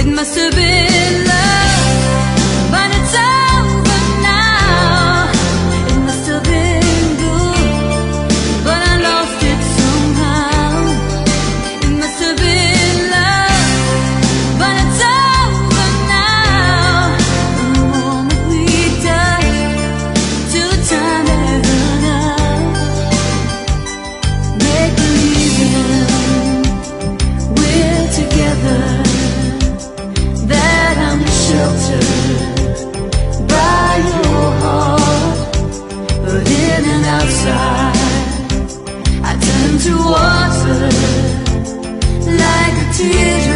It must have been love, but it's over now. It must have been good, but I lost it somehow. It must have been love, but it's over now. From the moment we touched till the time that run out. Make believing we're together, that I'm sheltered by your heart. But in and outside, I turn to water like a teardrop.